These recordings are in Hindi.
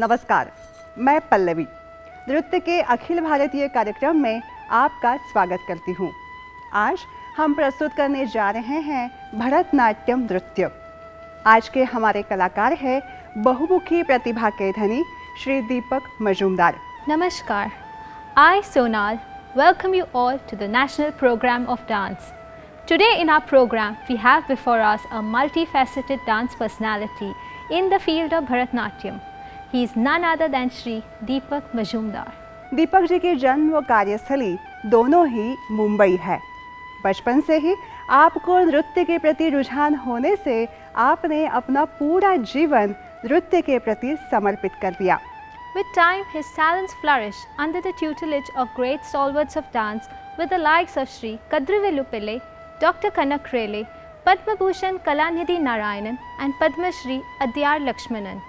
नमस्कार, मैं पल्लवी नृत्य के अखिल भारतीय कार्यक्रम में आपका स्वागत करती हूँ। आज हम प्रस्तुत करने जा रहे हैं भरतनाट्यम नृत्य। आज के हमारे कलाकार हैं बहुमुखी प्रतिभा के धनी Shri Deepak Majumdar. Namaskar. I, Sonal, welcome you all to the National Program of Dance. Today in our program, we have before us a multifaceted dance personality in the field of Bharatnatyam. He is none other than Shri Deepak Majumdar. Deepak ji की जन्म व कार्यस्थली दोनों ही मुंबई है। बचपन से ही आपको नृत्य के प्रति रुझान होने से आपने अपना पूरा जीवन नृत्य के प्रति समर्पित कर दिया। With time, his talents flourish under the tutelage of great stalwarts of dance with the likes of Shri Kadrivelu Pillai, Dr. Kanak Rele, Padma Bhushan Kalanidhi Narayanan and Padma Shri Adyar Lakshmanan.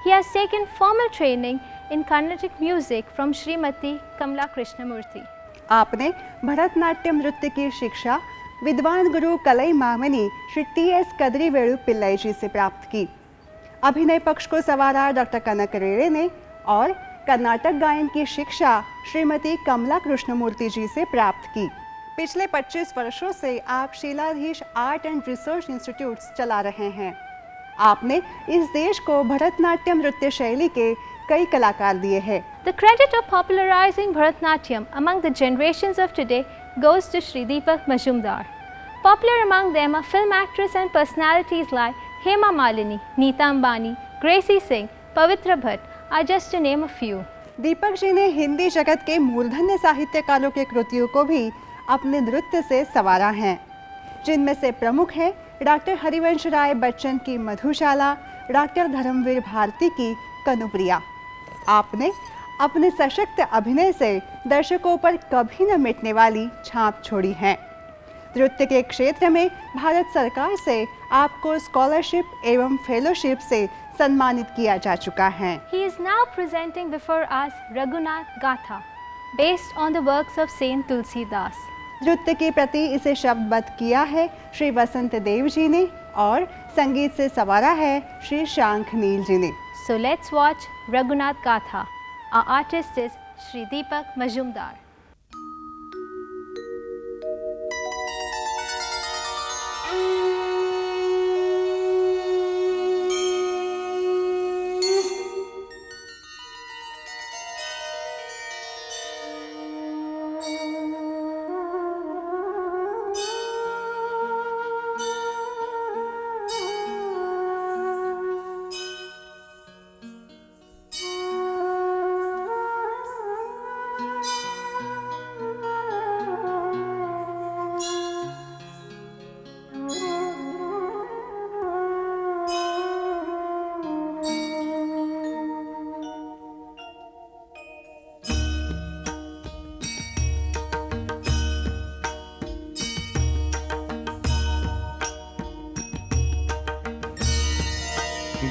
He has taken formal training in Carnatic music from Srimati Kamla Krishnamurthy. आपने भरतनाट्यम नृत्य की शिक्षा विद्वान गुरु कलई मामनी श्री टी.एस. कद्रीवेलु पिल्लई जी से प्राप्त की। अभिनय पक्ष को सवारा डॉक्टर कनक रेले ने और कर्नाटक गायन की शिक्षा श्रीमती कमला कृष्णमूर्ति जी से प्राप्त की। पिछले 25 वर्षों से आप शीलाधीश आर्ट एंड रिसर्च इंस्टीट्यूट्स चला रहे हैं। आपने इस देश को भरतनाट्यम नृत्य शैली के कई कलाकार दिए हैं। The credit of popularizing Bharatnatyam among the generations of today goes to Shri Deepak Majumdar. Popular among them are film actors and personalities like Hema Malini, Neeta Ambani, Gracie Singh, Pavitra Bhatt are just to name a few. Deepak ji ने हिंदी जगत के मूर्धन्य साहित्यकारों के कृतियों को भी अपने नृत्य से संवारा है, जिनमें से प्रमुख है डॉक्टर हरिवंश राय बच्चन की मधुशाला, डॉक्टर धर्मवीर भारती की कनुप्रिया। आपने अपने सशक्त अभिनय से दर्शकों पर कभी न मिटने वाली छाप छोड़ी है। नृत्य के क्षेत्र में भारत सरकार से आपको स्कॉलरशिप एवं फेलोशिप से सम्मानित किया जा चुका है। He is now presenting before us Raghunath Gatha, based on the works of Saint Tulsidas. नृत्य के प्रति इसे शब्दबद्ध किया है श्री वसंत देव जी ने और संगीत से संवारा है श्री शांख नील जी ने। So let's watch Raghunath Gatha. Our artist is Shri Deepak Majumdar.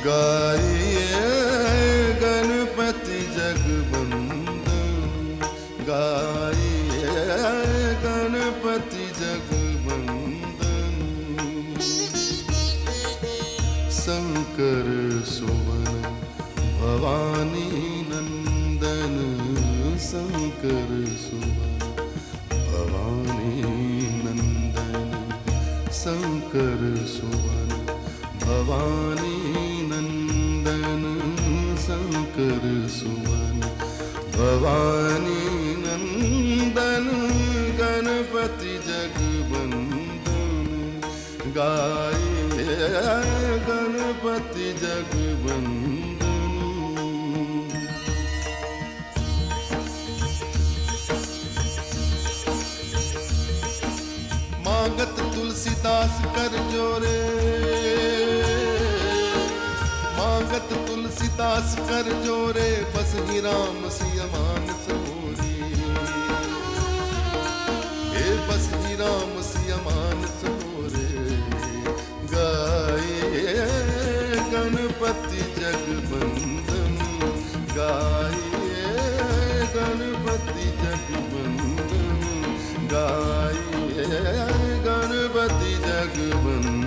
गाइए गणपति जगवंदन, गाइए गणपति जगवंदन, शंकर सुवन भवानी नंदन, शंकर सुवन भवानी नंदन, शंकर सुवन भवानी नंदन, शंकर सुवन भवानी नंदन, गणपति जगवंदन, गाइए गणपति जगवंदन। मांगत तुलसीदास कर जोरे, मांगत तुलसीदास कर जोरे, बस ही राम सिया मानस मोरी, ए बस ही राम सिया मानस मोरे, गाइए गणपति जगवंदन, गाइए गणपति जगवंदन, गाइए गणपति जगवंदन।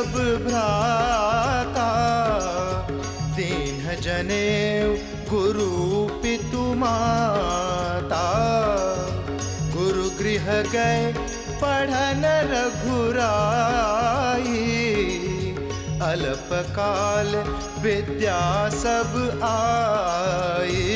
सब भ्राता, दीन जनेऊ गुरु पितु माता। गुरु गृह गए पढ़न रघुराई, अल्पकाल विद्या सब आई।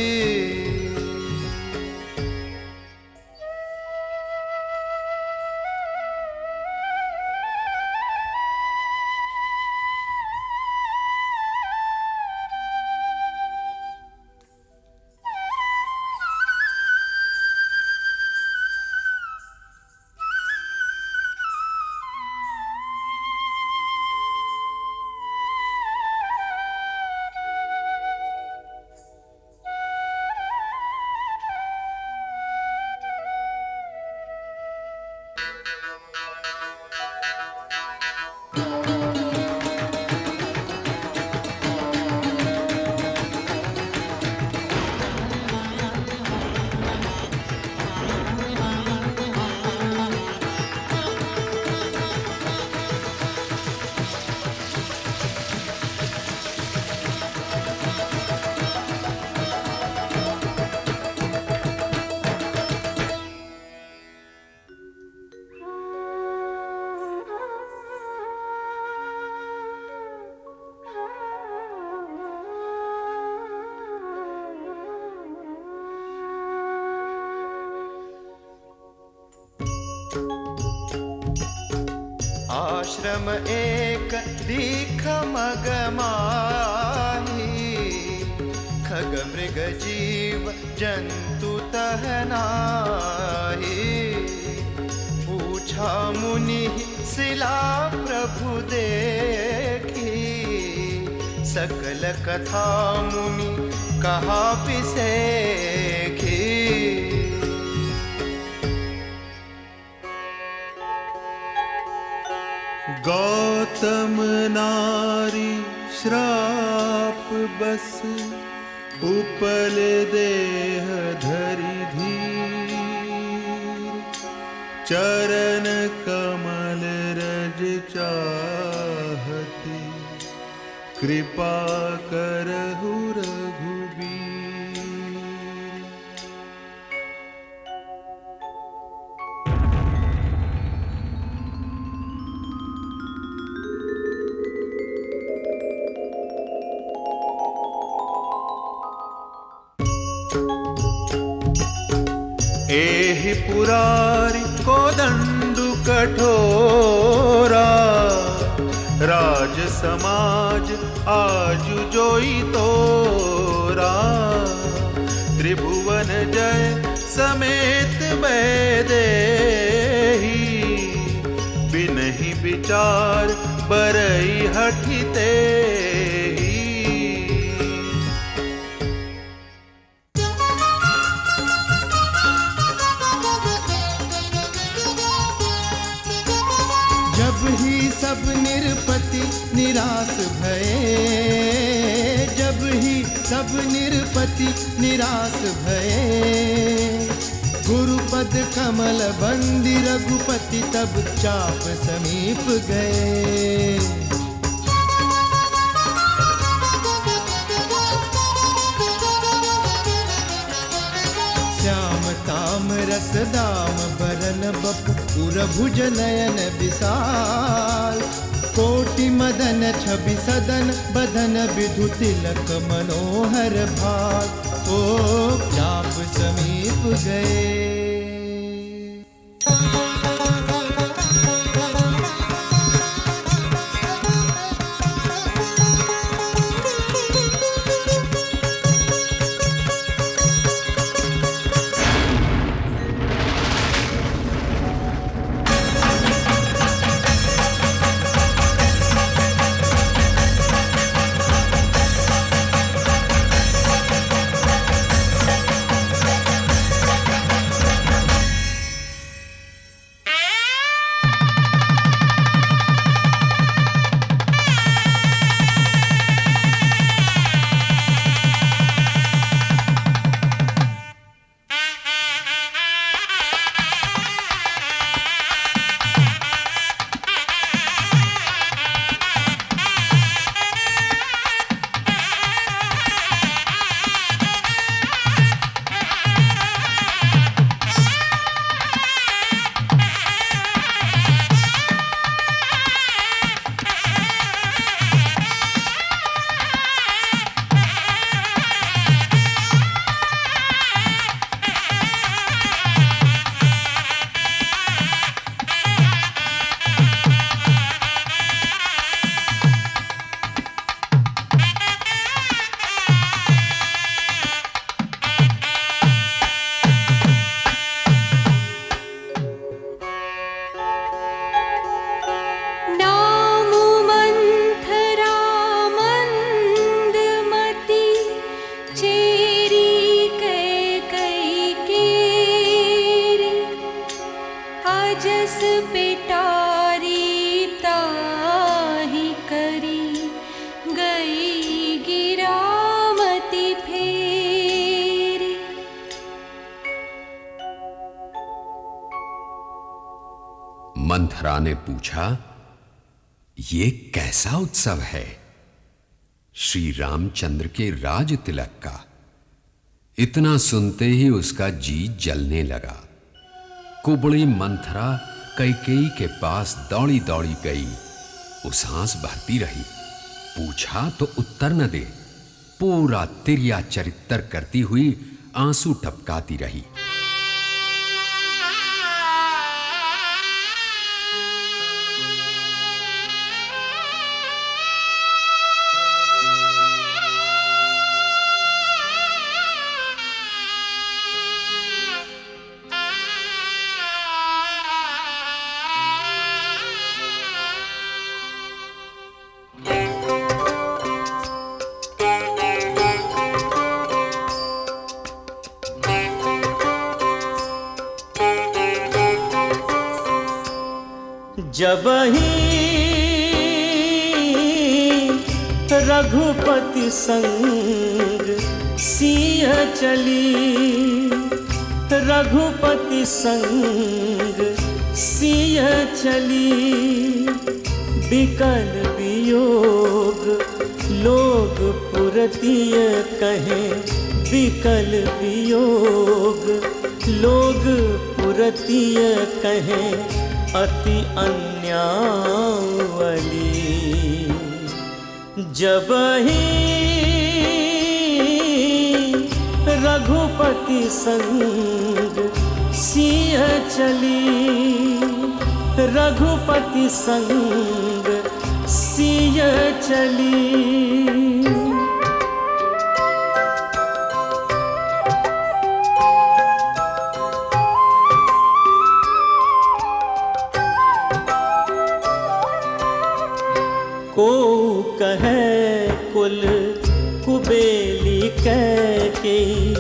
आश्रम एक दीख मग माही, खग मृग जीव जंतु तहनाही। पूछा मुनि सिला प्रभु देखी, सकल कथा मुनि कहा पिसेखी। गौतम नारी श्राप बस, उपल देह धरि धीर। चरण कमल रज चाहती, कृपा करहु रघुबीर। एहि पुरारी कोदंडु कठोरा, राज समाज आजु जोई तोरा। त्रिभुवन जय समेत वैदेही, बिनहि विचार बरई हठिते। जब ही सब निरपति निराश भये, जब ही सब निरपति निराश भये। गुरुपद कमल बंदी रघुपति, तब चाप समीप गए। श्याम ताम रस दाम बरन बप, उर भुज नयन विशाल। कोटि मदन छवि सदन बदन, विधु तिलक मनोहर भाग। ओ चाप समीप गए। मंथरा ने पूछा, ये कैसा उत्सव है? श्री रामचंद्र के राज तिलक का। इतना सुनते ही उसका जी जलने लगा। कुबड़ी मंथरा कैकेयी के पास दौड़ी दौड़ी गई, उसास भरती रही। पूछा तो उत्तर न दे, पूरा तिर्या चरित्र करती हुई आंसू टपकाती रही। जबहि रघुपति संग सिय चली, रघुपति संग सिय चली। बिकल वियोग लोग पुरतिय कहे, बिकल वियोग लोग पुरतिय कहे। अति अन्यावली जबहि रघुपति संग सिय चली, रघुपति संग सिय चली। को कहे कुल कुबेली कैकेयी,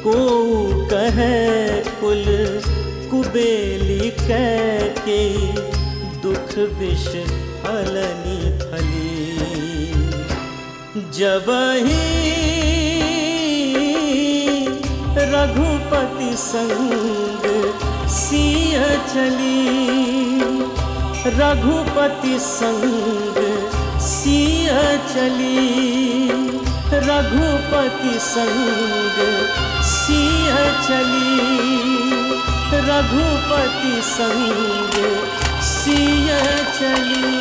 को कहे कुल कुबेली कैकेयी। दुख विष फलनी फली जबहि रघुपति संग सिय चली, रघुपति संग सिय चली, रघुपति संग सिय चली, रघुपति संग सिय चली।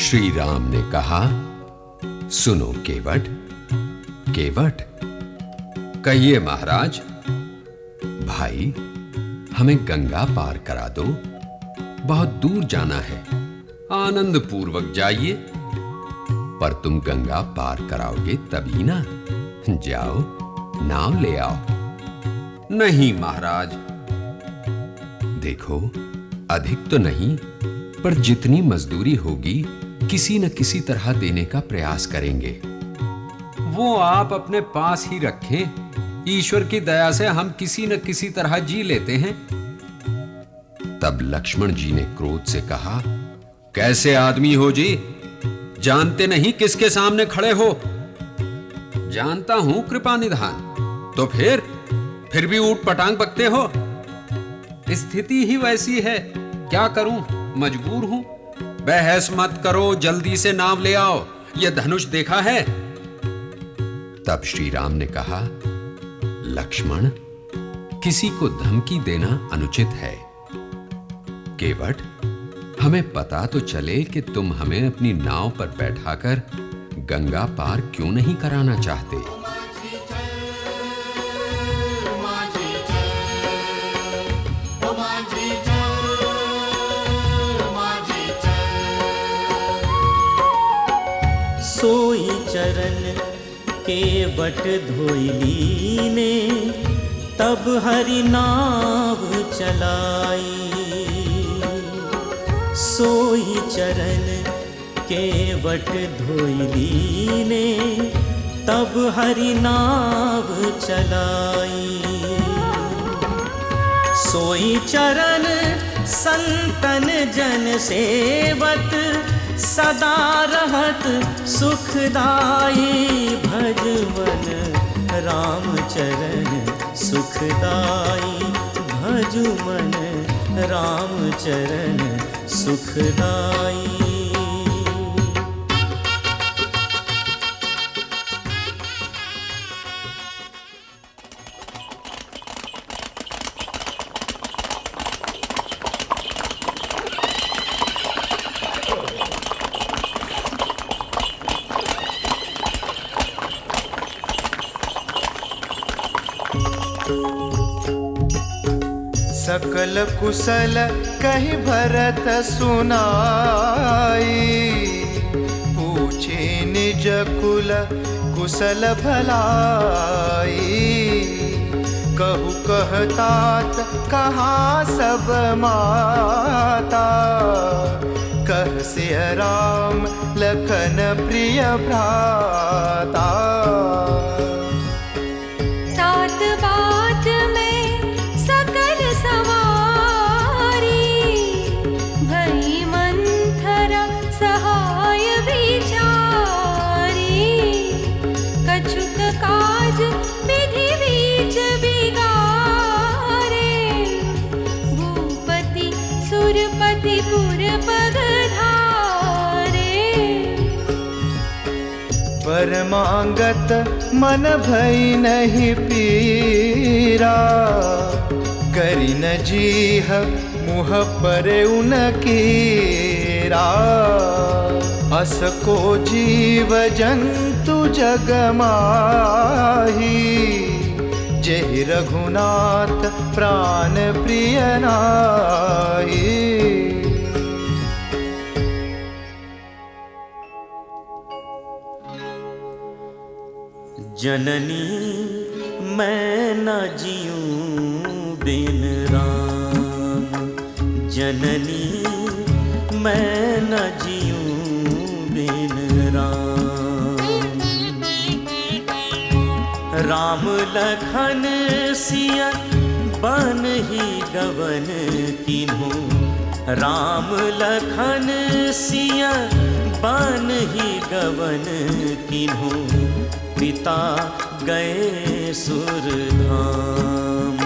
श्री राम ने कहा, सुनो केवट। केवट, कहिए महाराज। भाई, हमें गंगा पार करा दो, बहुत दूर जाना है। आनंद पूर्वक जाइए, पर तुम गंगा पार कराओगे तभी ना। जाओ, नाव ले आओ। नहीं महाराज। देखो, अधिक तो नहीं, पर जितनी मजदूरी होगी किसी न किसी तरह देने का प्रयास करेंगे। वो आप अपने पास ही रखें, ईश्वर की दया से हम किसी न किसी तरह जी लेते हैं। तब लक्ष्मण जी ने क्रोध से कहा, कैसे आदमी हो जी? जानते नहीं किसके सामने खड़े हो? जानता हूं कृपा निधान, तो फिर भी ऊट पटांग बकते हो। स्थिति ही वैसी है, क्या करूं, मजबूर हूं। बहस मत करो, जल्दी से नाव ले आओ। यह धनुष देखा है? तब श्री राम ने कहा, लक्ष्मण, किसी को धमकी देना अनुचित है। केवट, हमें पता तो चले कि तुम हमें अपनी नाव पर बैठाकर गंगा पार क्यों नहीं कराना चाहते। सोई चरण केवट धोइली ने, तब हरि नाव चलाई। सोई चरण केवट धोइली ने, तब हरि नाव चलाई। सोई चरण संतन जन सेवत सदा रहत सुखदाई। भजवन राम चरण सुखदाई, भजमन राम चरण सुखदाई। सकल कुशल कहि भरत सुनाई, पूछे निज कुल कुशल भलाई। कहु कहतात कहाँ सब माता, कह सिय राम लखन प्रिय भ्राता। तात बात में सकल सवारी, भई मंथरा सहाय विचारी। कछुक काज विधि बीच बिगारे, भूपति सुरपति पुर पगधारे। परमांगत मन भई नहीं पीरा, करि न जीह मुह पर उनकीरा। अस को जीव जंतु जग माही, जेहि रघुनाथ प्राण प्रिय नाई। जननी मैं न जीऊं बिन राम, जननी मैं न जीऊं बिन राम। राम लखन सिय बन ही गवन किन्हु, राम लखन सिय बन ही गवन किन्हु। पिता गए सुरधाम,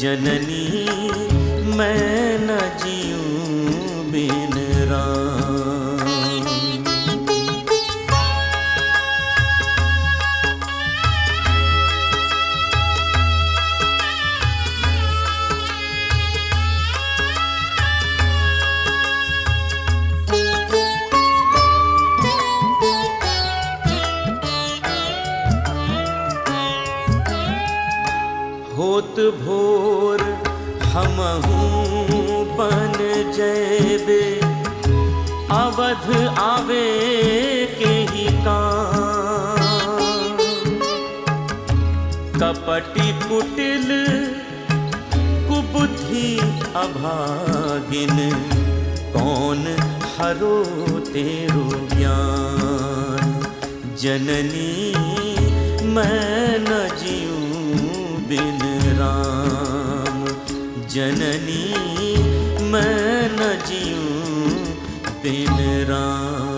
जननी मैं न जीऊं बिन राम। होत भोर हमहूँ बन जैबे, अवध आवे के ही काम। कपटी कुटिल कुबुद्धि अभागिन, कौन हरो तेरो ज्ञान। जननी मैं न जीऊं बिन राम, जननी मैं न जीऊं बिन राम।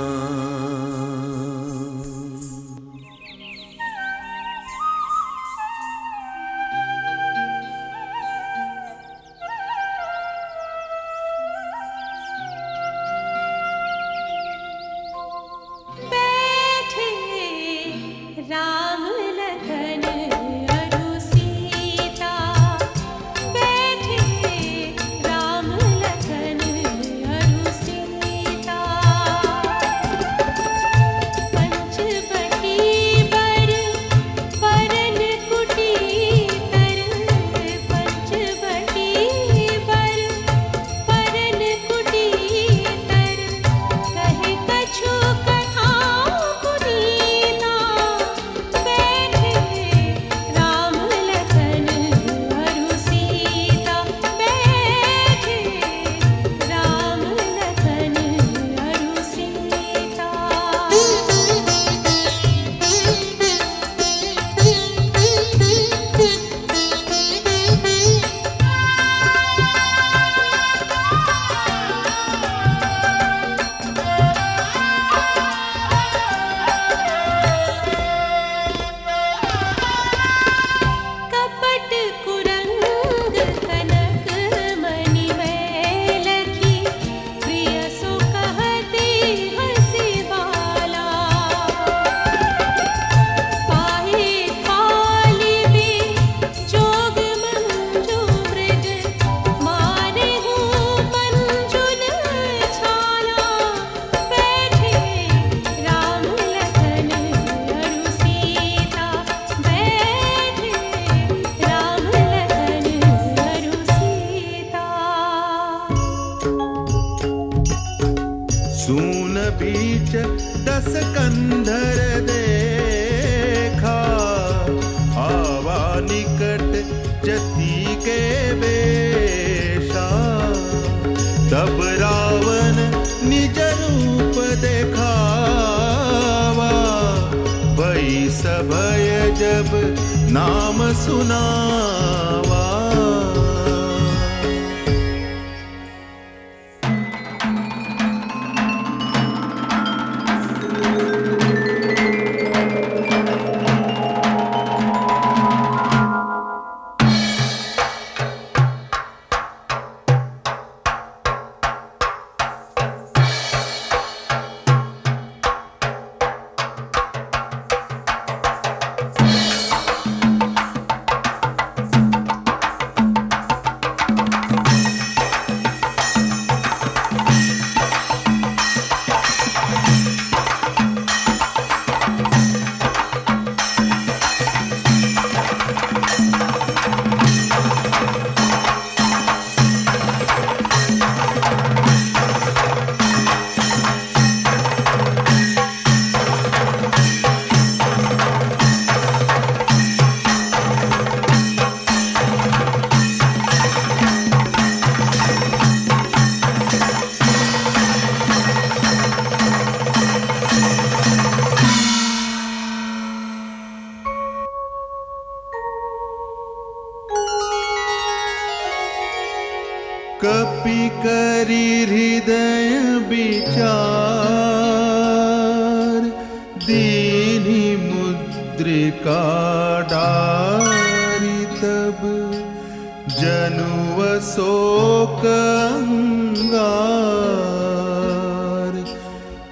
बैठे राम लखन अरु सीता, बैठे राम लखन अरु सीता। दस कंधर देखा, आवा निकट जति के बेशा। तब रावण निज रूप देखावा, भई सभय जब नाम सुनावा। कपि करि हृदय विचार, दीन्हि मुद्रिका डारि। तब जनु अशोक अंगार,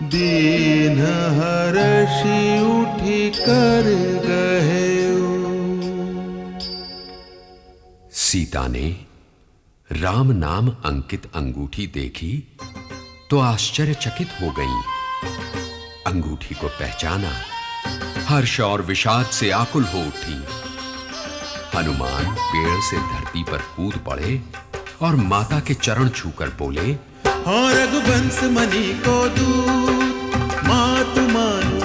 दीन हर्षि उठि कर गहेउ। सीता ने राम नाम अंकित अंगूठी देखी तो आश्चर्यचकित हो गई। अंगूठी को पहचाना, हर्ष और विषाद से आकुल हो उठी। हनुमान पेड़ से धरती पर कूद पड़े और माता के चरण छूकर बोले, हाँ रघुवंश मणि को दूत, मातु मानु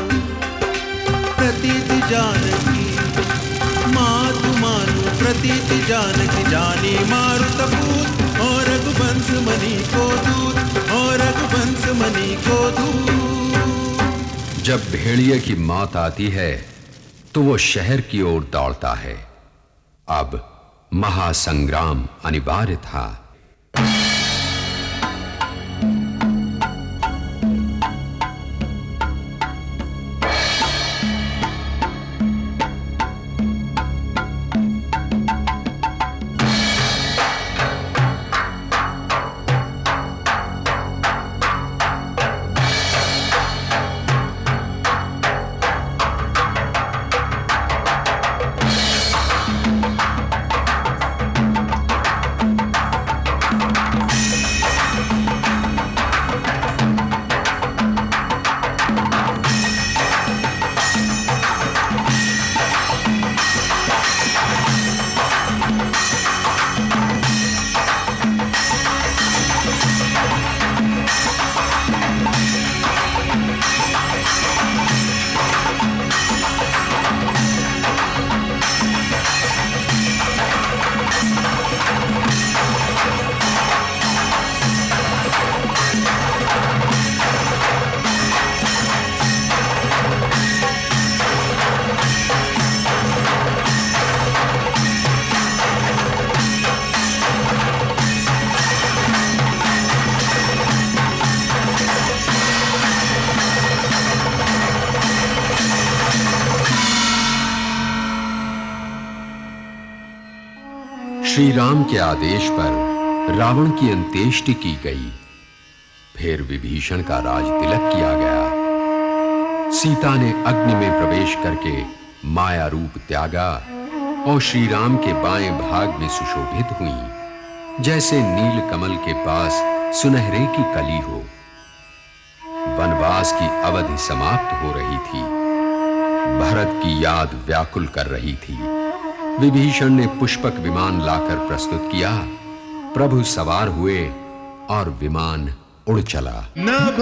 प्रतीति जानकी। मातु मानु प्रतीति जानकी, जानी मारुतपूत। और रघुवंश मणि को दूत, और रघुवंश मणि को दूत। जब भेड़िए की मौत आती है तो वो शहर की ओर दौड़ता है। अब महासंग्राम अनिवार्य था। श्री राम के आदेश पर रावण की अंत्येष्टि की गई। फिर विभीषण का राज तिलक किया गया। सीता ने अग्नि में प्रवेश करके माया रूप त्यागा और श्री राम के बाएं भाग में सुशोभित हुई, जैसे नील कमल के पास सुनहरे की कली हो। वनवास की अवधि समाप्त हो रही थी। भरत की याद व्याकुल कर रही थी। विभीषण ने पुष्पक विमान लाकर प्रस्तुत किया। प्रभु सवार हुए और विमान उड़ चला। नभ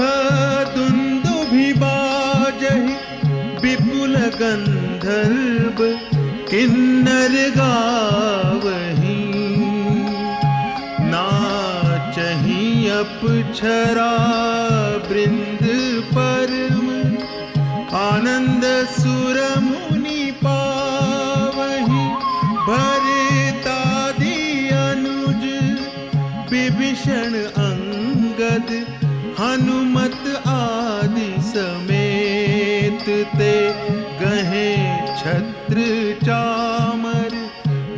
दुंदुभिबाण गंधर्व किन्नर गावहीं, नाचहीं अप्सरा वृंद परम, आनंद सुर मुनि पावहीं। भरतादि अनुज विभीषण अंगद, हनुमत आदि समेत ते गहे छत्र चामर,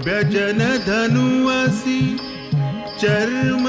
व्यजन धनु असि चर्म